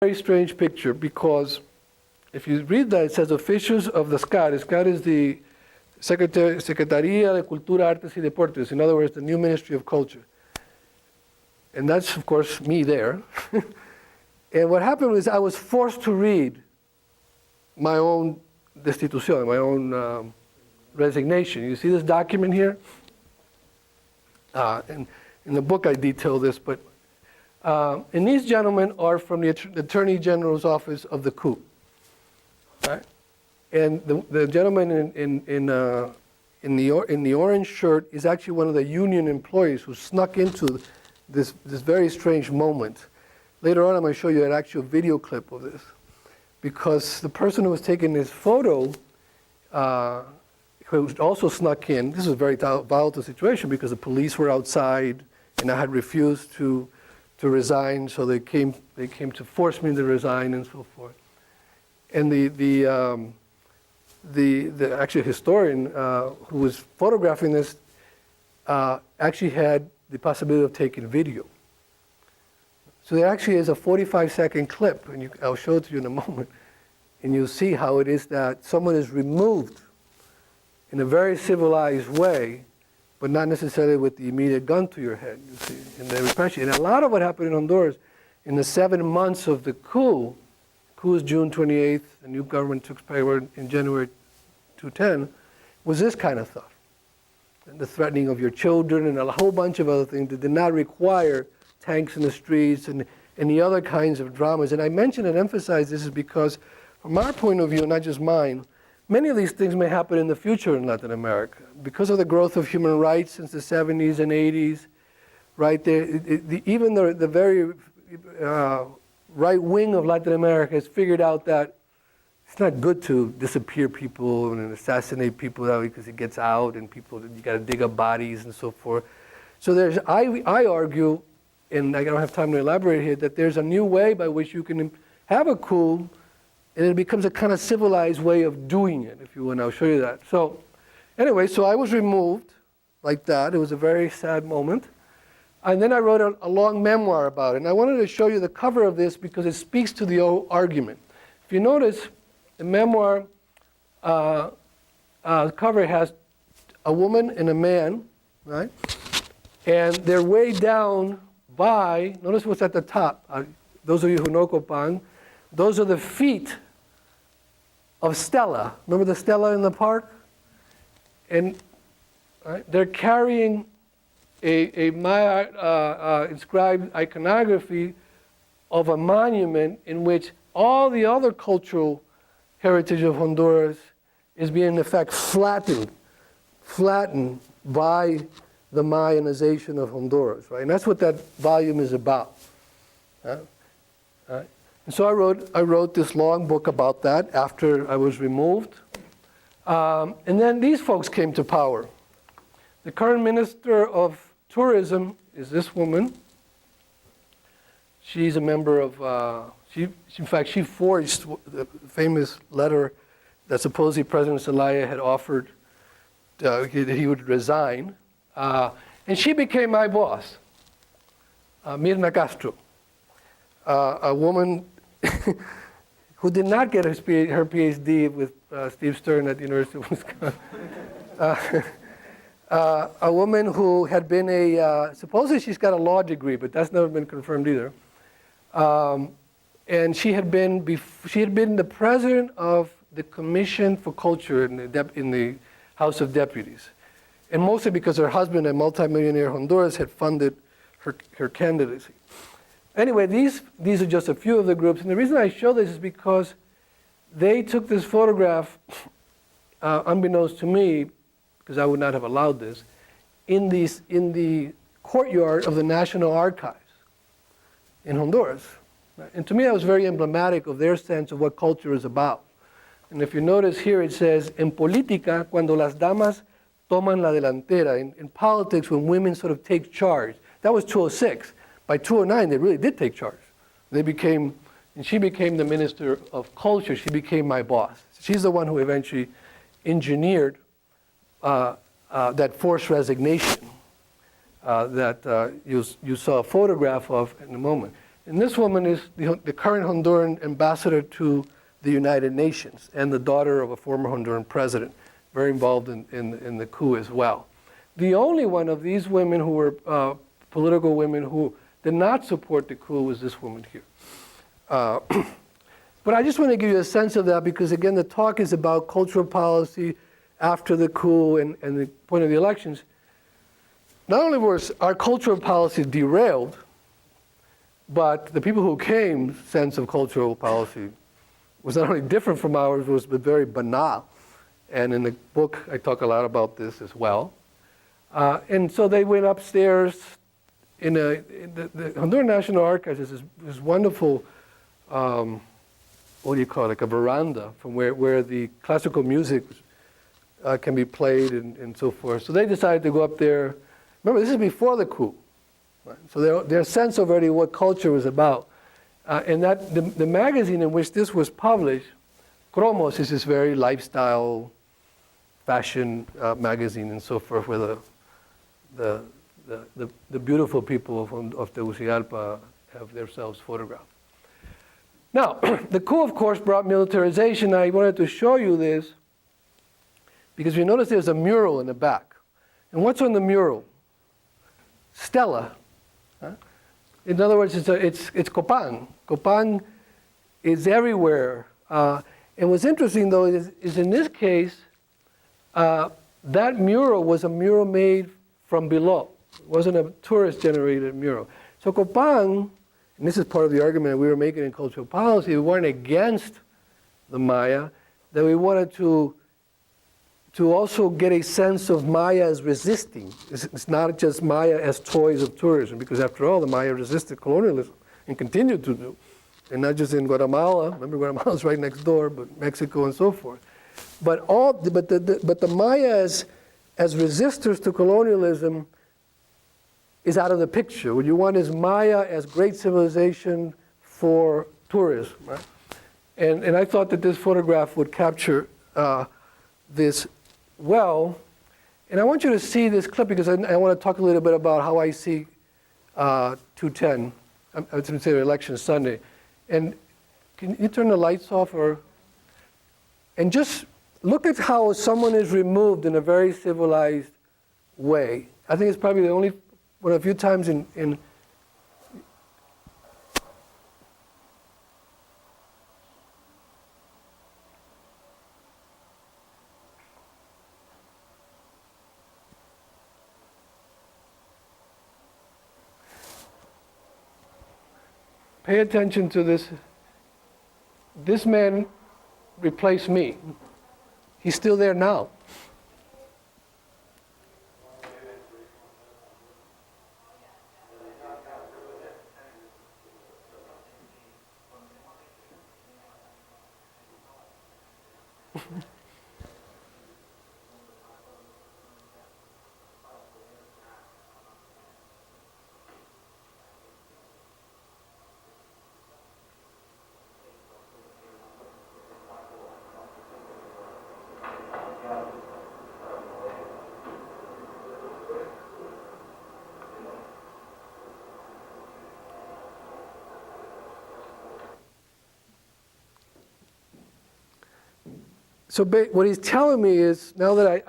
Very strange picture, because if you read that, it says officials of the SCAD. SCAD is the Secretaría de Cultura, Artes y Deportes. In other words, the new Ministry of Culture. And that's, of course, me there. And what happened was I was forced to read my own destitución, my own resignation. You see this document here? And in the book I detail this, but and these gentlemen are from the Attorney General's office of the Coup. Right? And the gentleman in the orange shirt is actually one of the union employees who snuck into this very strange moment. Later on, I'm going to show you an actual video clip of this, because the person who was taking this photo, who also snuck in. This was a very volatile situation because the police were outside, and I had refused to resign, so they came to force me to resign and so forth. And the actual historian who was photographing this actually had the possibility of taking video. So there actually is a 45-second clip, and I'll show it to you in a moment, and you'll see how it is that someone is removed in a very civilized way, but not necessarily with the immediate gun to your head, you see, in the repression. And a lot of what happened in Honduras in the 7 months of the coup is June 28th, the new government took power in January 2010, was this kind of stuff. And the threatening of your children and a whole bunch of other things that did not require tanks in the streets and the other kinds of dramas. And I mention and emphasize this is because from our point of view, not just mine, many of these things may happen in the future in Latin America because of the growth of human rights since the 70s and 80s, right there. Even the very right wing of Latin America has figured out that it's not good to disappear people and assassinate people because it gets out and people, you got to dig up bodies and so forth. So I argue, and I don't have time to elaborate here, that there's a new way by which you can have a coup, and it becomes a kind of civilized way of doing it, if you will, and I'll show you that. So anyway, so I was removed like that. It was a very sad moment. And then I wrote a long memoir about it. And I wanted to show you the cover of this because it speaks to the argument. If you notice, the memoir cover has a woman and a man, right? And they're way down by, notice what's at the top. Those of you who know Copan, those are the feet of Stella. Remember the Stella in the park? And right, they're carrying a Maya inscribed iconography of a monument in which all the other cultural heritage of Honduras is being, in effect, flattened by the Mayanization of Honduras, right? And that's what that volume is about. Right? And so I wrote this long book about that after I was removed. And then these folks came to power. The current Minister of Tourism is this woman. She's a member of, in fact, she forged the famous letter that supposedly President Zelaya had offered that he would resign. And she became my boss, Mirna Castro, a woman who did not get her Ph.D. with Steve Stern at the University of Wisconsin. A woman who had been supposedly she's got a law degree, but that's never been confirmed either. And she had been the president of the Commission for Culture in the House of Deputies. And mostly because her husband, a multimillionaire Honduras, had funded her candidacy. Anyway, these are just a few of the groups. And the reason I show this is because they took this photograph, unbeknownst to me, because I would not have allowed this, in the courtyard of the National Archives in Honduras. And to me, that was very emblematic of their sense of what culture is about. And if you notice here, it says, en política, cuando las damas toman la delantera. In politics, when women sort of take charge. That was 2006. By 2009, they really did take charge. And she became the Minister of Culture. She became my boss. She's the one who eventually engineered that forced resignation that you saw a photograph of in a moment. And this woman is the current Honduran ambassador to the United Nations and the daughter of a former Honduran president, very involved in the coup as well. The only one of these women who were political women who did not support the coup was this woman here. But I just want to give you a sense of that because, again, the talk is about cultural policy after the coup and the point of the elections. Not only was our cultural policy derailed, but the people who came sense of cultural policy was not only different from ours, but very banal. And in the book, I talk a lot about this as well. And so they went upstairs in the Honduran National Archives is this wonderful, what do you call it, like a veranda from where the classical music can be played and so forth. So they decided to go up there. Remember, this is before the coup. Right? So their sense already what culture was about. And that the magazine in which this was published, Cromos, is this very lifestyle, fashion magazine and so forth, where the beautiful people of Tegucigalpa have themselves photographed. Now, the coup, of course, brought militarization. I wanted to show you this because you notice there's a mural in the back. And what's on the mural? Stella. Huh? In other words, it's Copan. Copan is everywhere. And what's interesting, though, is in this case, that mural was a mural made from below. It wasn't a tourist-generated mural. So Copan, and this is part of the argument that we were making in cultural policy, we weren't against the Maya, that we wanted to also get a sense of Maya as resisting. It's not just Maya as toys of tourism, because after all, the Maya resisted colonialism and continued to do. And not just in Guatemala, remember Guatemala's right next door, but Mexico and so forth. But the Maya as resistors to colonialism is out of the picture. What you want is Maya as great civilization for tourism. Right? And I thought that this photograph would capture this well. And I want you to see this clip because I want to talk a little bit about how I see 210, I was going to say Election Sunday. And can you turn the lights off? And just look at how someone is removed in a very civilized way. I think it's probably the only one of a few times in pay attention to this. This man replaced me. He's still there now. So what he's telling me is, now that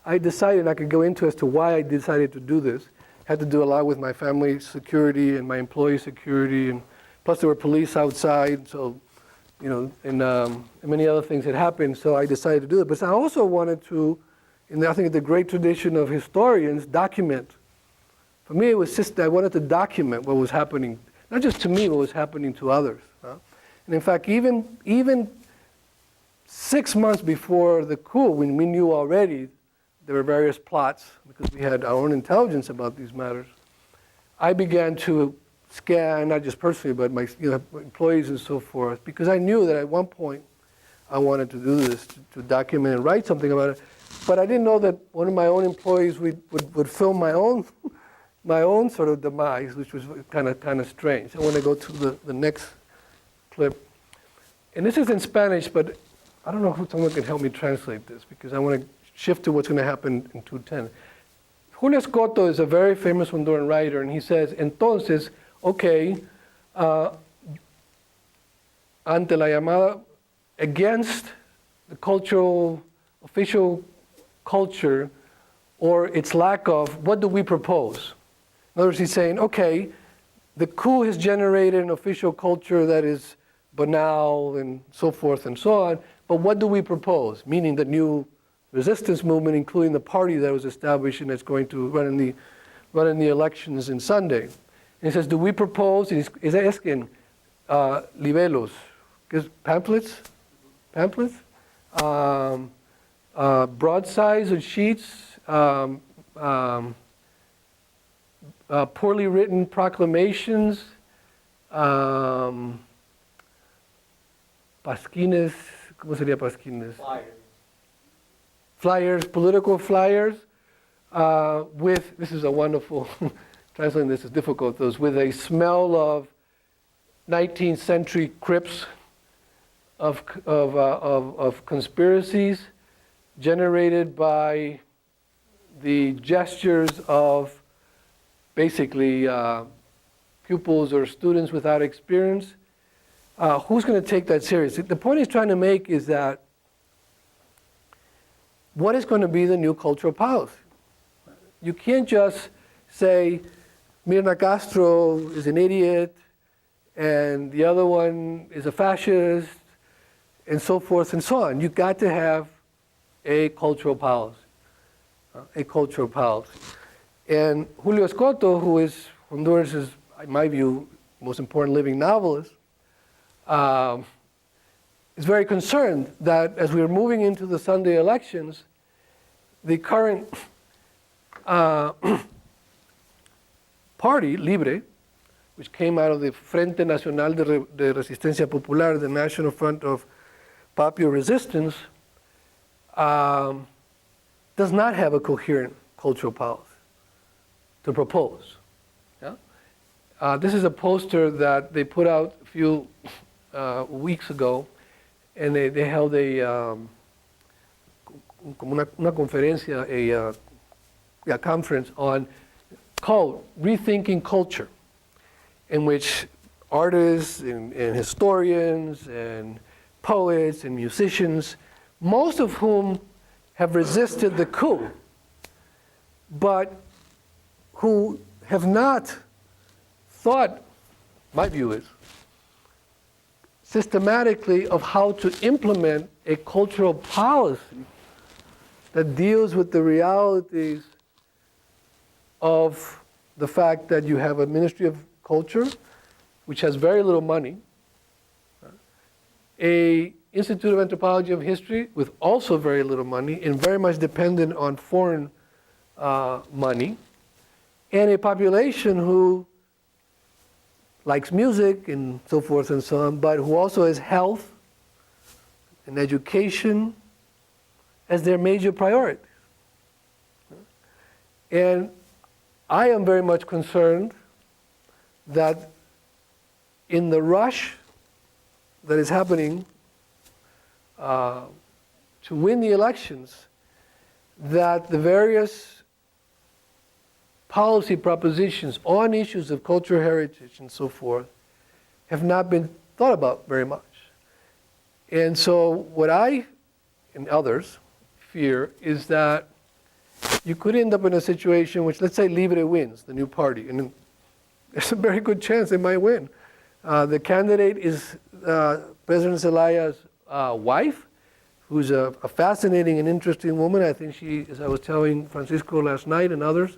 I decided, I could go into as to why I decided to do this, had to do a lot with my family security and my employee security, and plus there were police outside, so, you know, and many other things had happened, so I decided to do it. But I also wanted to, and I think the great tradition of historians, document. For me, it was just, I wanted to document what was happening, not just to me, what was happening to others. And in fact, even 6 months before the coup, when we knew already there were various plots, because we had our own intelligence about these matters, I began to scan, not just personally, but my employees and so forth, because I knew that at one point I wanted to do this, to document and write something about it. But I didn't know that one of my own employees would film my own sort of demise, which was kind of strange. I want to go to the next clip. And this is in Spanish, but I don't know if someone can help me translate this, because I want to shift to what's going to happen in 210. Julio Escoto is a very famous Honduran writer, and he says, entonces, okay, uh, ante la llamada, against the cultural, official culture, or its lack of, what do we propose? In other words, he's saying, okay, the coup has generated an official culture that is banal and so forth and so on, but what do we propose? Meaning the new resistance movement, including the party that was established and that's going to run in the elections in Sunday. And he says, do we propose, and he's asking, libelos, pamphlets, broadsides or sheets, poorly written proclamations, pasquines, ¿cómo sería pasquines? Flyers, political flyers, with, this is a wonderful, translating this is difficult, those with a smell of 19th century crypts, of conspiracies generated by the gestures of basically pupils or students without experience. Who's going to take that seriously? The point he's trying to make is that what is going to be the new cultural policy? You can't just say Mirna Castro is an idiot and the other one is a fascist and so forth and so on. You've got to have a cultural policy. And Julio Escoto, who is Honduras' in my view, most important living novelist, is very concerned that as we are moving into the Sunday elections, the current party, Libre, which came out of the Frente Nacional de Resistencia Popular, the National Front of Popular Resistance, does not have a coherent cultural policy to propose. Yeah? This is a poster that they put out a few weeks ago, and they held a como una conferencia, a conference on called Rethinking Culture, in which artists and historians and poets and musicians, most of whom have resisted the coup, but who have not thought, my view is, systematically of how to implement a cultural policy that deals with the realities of the fact that you have a Ministry of Culture, which has very little money, a Institute of Anthropology and History with also very little money and very much dependent on foreign money, and a population who likes music and so forth and so on, but who also has health and education as their major priorities. And I am very much concerned that in the rush that is happening to win the elections, that the various policy propositions on issues of cultural heritage and so forth have not been thought about very much. And so what I and others fear is that you could end up in a situation which, let's say Libre wins, the new party, and there's a very good chance they might win. The candidate is President Zelaya's wife, who's a fascinating and interesting woman. I think she, as I was telling Francisco last night and others,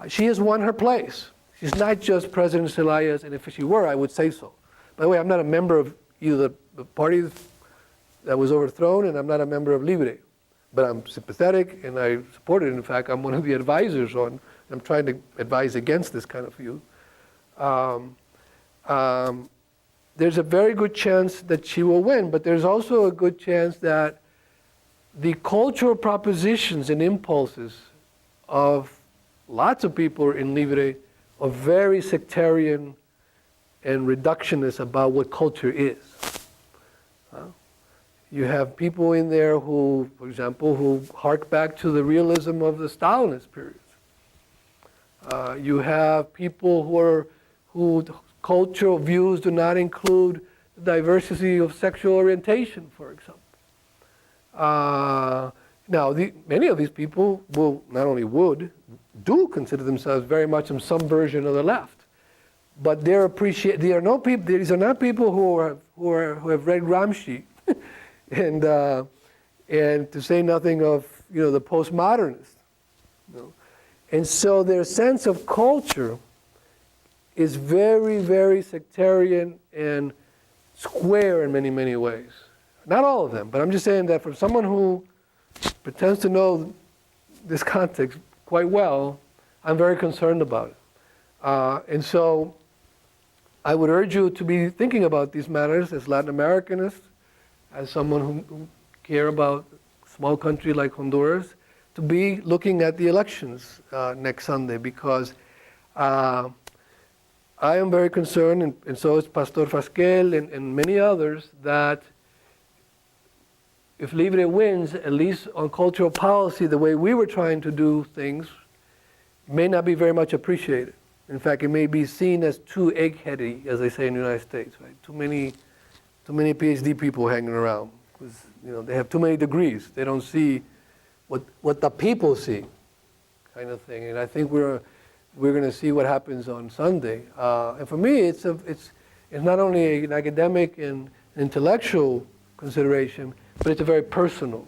she has won her place. She's not just President Zelaya's, and if she were, I would say so. By the way, I'm not a member of either the party that was overthrown, and I'm not a member of Libre. But I'm sympathetic, and I support it. In fact, I'm one of the advisors on, I'm trying to advise against this kind of view. There's a very good chance that she will win, but there's also a good chance that the cultural propositions and impulses of lots of people in Libre are very sectarian and reductionist about what culture is. You have people in there who, for example, who hark back to the realism of the Stalinist period. You have people who cultural views do not include the diversity of sexual orientation, for example. Now, many of these people will not only do consider themselves very much in some version of the left, but these are not people who have read Gramsci, and to say nothing of the postmodernists. And so their sense of culture is very, very sectarian and square in many, many ways. Not all of them, but I'm just saying that for someone who pretends to know this context quite well, I'm very concerned about it. And so I would urge you to be thinking about these matters as Latin Americanists, as someone who care about a small country like Honduras, to be looking at the elections next Sunday, because I am very concerned, and so is Pastor Fasquel and many others, that if Libre wins, at least on cultural policy, the way we were trying to do things may not be very much appreciated. In fact, it may be seen as too egg-heady, as they say in the United States, right? Too many Ph.D. people hanging around, because they have too many degrees. They don't see what the people see, kind of thing. And I think we're going to see what happens on Sunday. And for me, it's not only an academic and intellectual consideration, but it's a very personal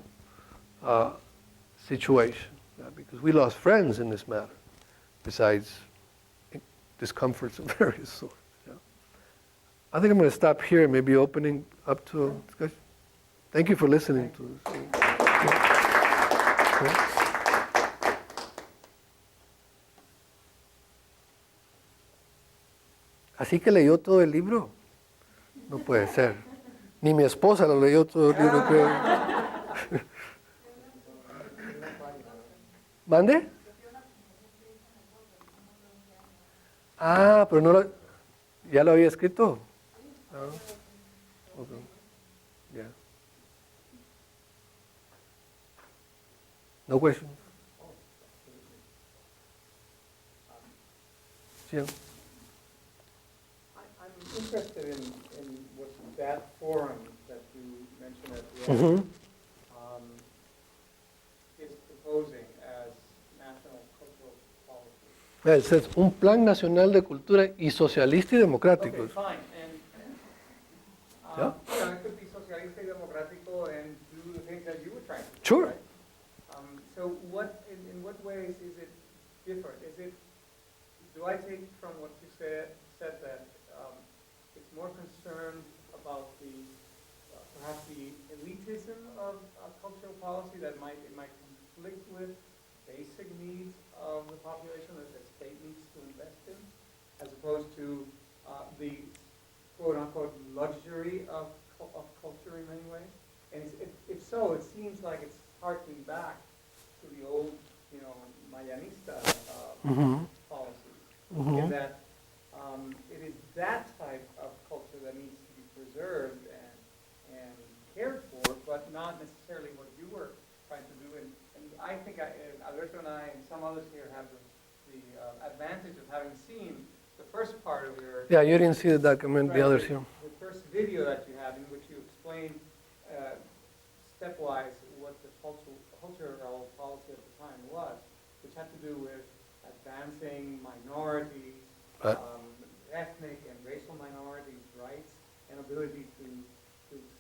situation, because we lost friends in this matter, besides discomforts of various sorts. I think I'm going to stop here, maybe opening up to a discussion. Thank you for listening to us. Así que leyó todo el libro. No puede ser. Ni mi esposa lo leyó todo el libro, creo. ¿Mande? Ah, pero ¿ya lo había escrito? No. Okay. Yeah. No questions? Yeah. I'm interested in what that forum that you mentioned at the end is proposing as national cultural policy. Es un plan nacional de cultura y socialista y democrático. Okay, fine. And it could be socialista y democrático and do the things that you were trying to do. Sure. Right? So in what ways is it different? Do I take from what you said that it's more concerned about perhaps the elitism of cultural policy that it might conflict with basic needs of the population that the state needs to invest in, as opposed to the quote-unquote luxury of culture in many ways? And if so, it seems like it's harkening back to the old, Mayanista policies, in that it is that type of culture that needs to be preserved and cared for, but not necessarily what you were trying to do. And I think Alberto and I and some others here have the advantage of having seen the first part of your... Yeah, you didn't see the document, the others here. The first video that you have in which you explain stepwise what the cultural policy at the time was, which had to do with advancing minorities, ethnic and racial minorities' rights and ability to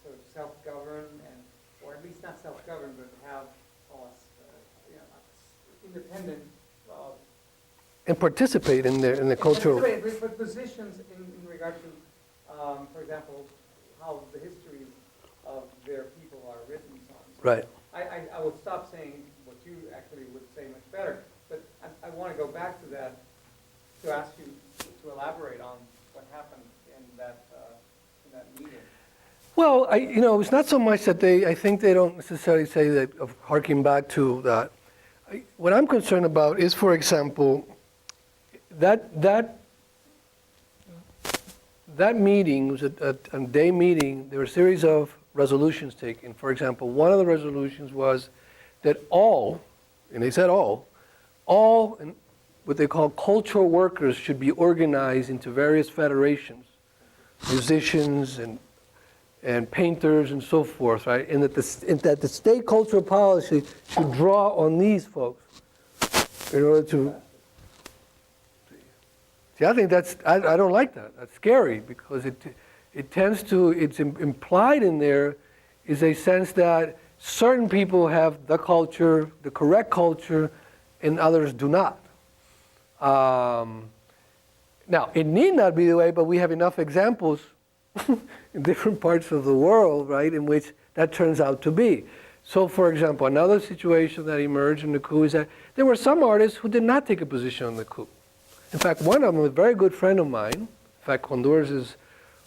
sort of self-govern, or at least not self-govern, but have independent and participate in the cultural... But positions in regard to, for example, how the histories of their people are written and so on. Right. I will stop saying what you actually would say much better, but I want to go back to that to ask you to elaborate on what happened in that meeting. Well, it's not so much that I think they don't necessarily say that of harking back to that. What I'm concerned about is, for example, that meeting was a day meeting. There were a series of resolutions taken. For example, one of the resolutions was that all, and they said all, and what they call cultural workers should be organized into various federations, musicians and painters and so forth, right? And that the state cultural policy should draw on these folks in order to. See, I think I don't like that. That's scary because it tends to, it's implied in there is a sense that certain people have the culture, the correct culture, and others do not. Now, it need not be the way, but we have enough examples in different parts of the world, right, in which that turns out to be. So, for example, another situation that emerged in the coup is that there were some artists who did not take a position on the coup. In fact, one of them, a very good friend of mine, in fact, Honduras is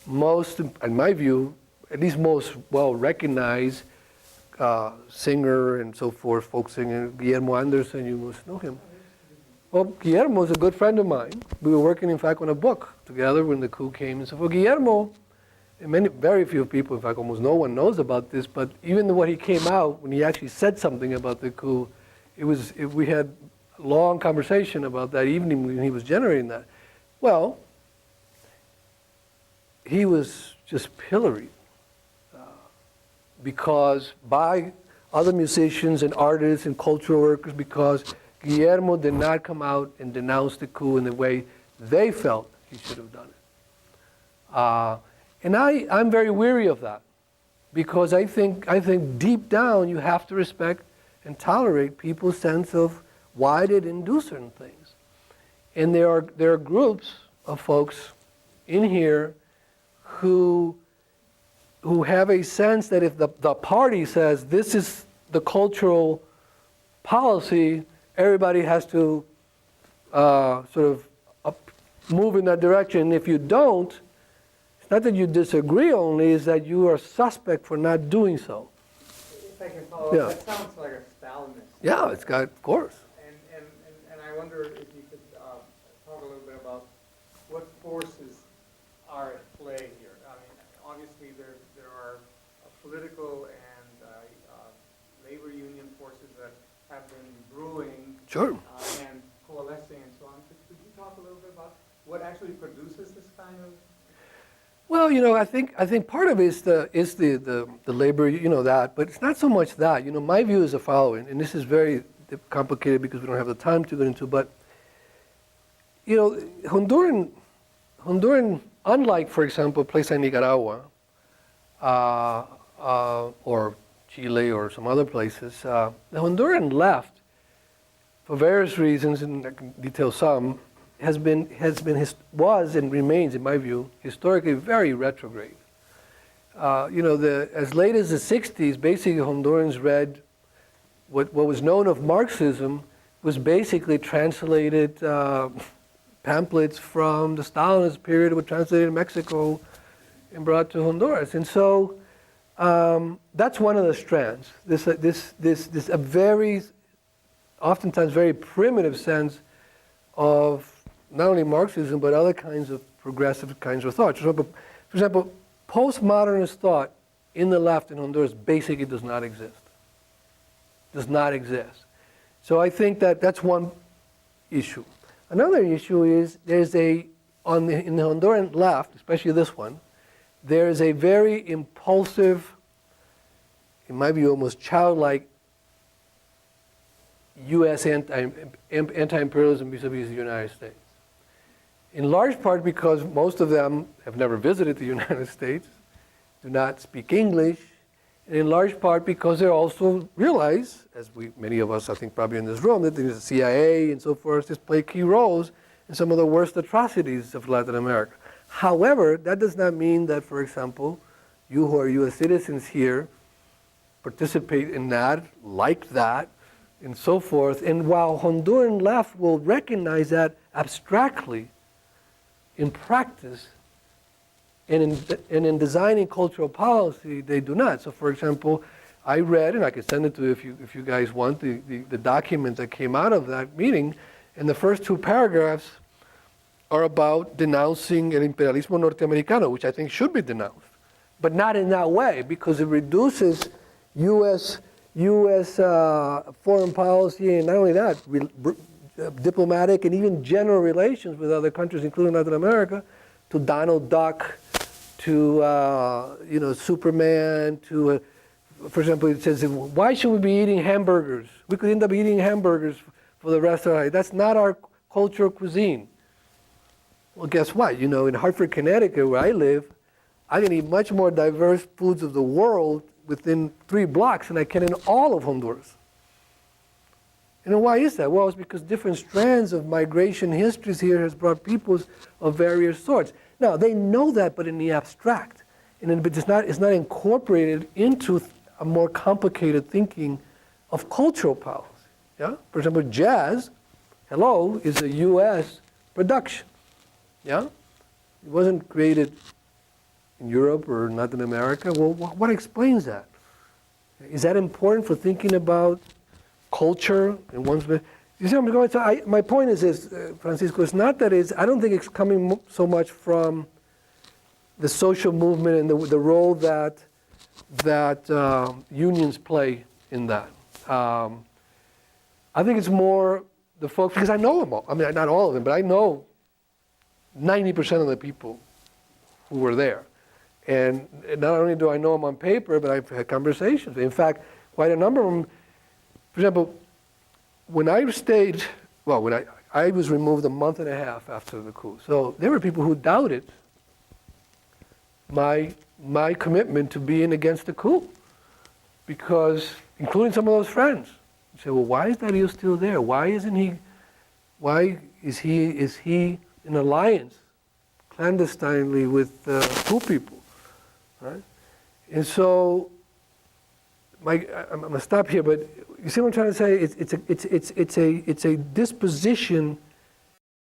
most, in my view, at least most well-recognized singer and so forth, folk singer, Guillermo Anderson, you must know him. Well, Guillermo is a good friend of mine. We were working, in fact, on a book together when the coup came. And so for Guillermo, and very few people, in fact, almost no one knows about this, but even when he came out, when he actually said something about the coup, we had a long conversation about that evening when he was generating that. Well, he was just pilloried because by other musicians and artists and cultural workers, because Guillermo did not come out and denounce the coup in the way they felt he should have done it. And I'm very weary of that because I think deep down you have to respect and tolerate people's sense of why they didn't do certain things. And there are groups of folks in here who have a sense that if the party says this is the cultural policy, everybody has to move in that direction. If you don't, it's not that you disagree only, it's that you are suspect for not doing so. If I can follow up, that sounds like a Stalinist. Yeah, it's got, of course. And I wonder if you could talk a little bit about what forces are at play here. I mean, obviously there are political and labor union forces that have been brewing Sure. and coalescing and so on. Could you talk a little bit about what actually produces this kind of? Well, I think part of it is the labor, that, but it's not so much that. My view is the following, and this is very complicated because we don't have the time to get into, but Honduran, unlike, for example, a place like Nicaragua or Chile or some other places, the Honduran left, for various reasons, and I can detail some, was and remains, in my view, historically very retrograde. As late as the 60s, basically Hondurans read what was known of Marxism was basically translated pamphlets from the Stalinist period, were translated in Mexico and brought to Honduras. And so that's one of the strands. This a very, oftentimes very primitive sense of not only Marxism, but other kinds of progressive kinds of thought. For example, postmodernist thought in the left in Honduras basically does not exist. Does not exist. So I think that's one issue. Another issue is in the Honduran left, especially this one, there is a very impulsive, in my view, almost childlike U.S. anti-imperialism vis-a-vis the United States. In large part because most of them have never visited the United States, do not speak English, and in large part because they also realize, as many of us I think probably in this room, that the CIA and so forth just play key roles in some of the worst atrocities of Latin America. However, that does not mean that, for example, you who are U.S. citizens here participate in that, like that, and so forth. And while Honduran left will recognize that abstractly, in practice and in designing cultural policy, they do not. So, for example, I read, and I can send it to you if you guys want, the document that came out of that meeting, and the first two paragraphs are about denouncing el imperialismo norteamericano, which I think should be denounced, but not in that way, because it reduces U.S. foreign policy, and not only that, diplomatic and even general relations with other countries, including Latin America, to Donald Duck, to Superman, to for example, it says, why should we be eating hamburgers? We could end up eating hamburgers for the rest of our life. That's not our cultural cuisine. Well, guess what? In Hartford, Connecticut, where I live, I can eat much more diverse foods of the world within 3 blocks than I can in all of Honduras. Why is that? Well, it's because different strands of migration histories here has brought peoples of various sorts. Now, they know that, but in the abstract. But it's not incorporated into a more complicated thinking of cultural policy. Yeah? For example, jazz, is a U.S. production. Yeah? It wasn't created in Europe or Latin America. Well, what explains that? Is that important for thinking about culture in one's... You see what I'm going to... my point is this, Francisco, it's not that I don't think it's coming so much from the social movement and the role that unions play in that. I think it's more the folks, because I know them all. I mean, not all of them, but I know 90% of the people who were there. And not only do I know them on paper, but I've had conversations. In fact, quite a number of them, for example, when I stayed, when I was removed a month and a half after the coup. So there were people who doubted my commitment to being against the coup, because, including some of those friends, say, well, why is Dario still there? Why is he in alliance clandestinely with coup people, right? And so, I'm going to stop here, but you see what I'm trying to say? It's a disposition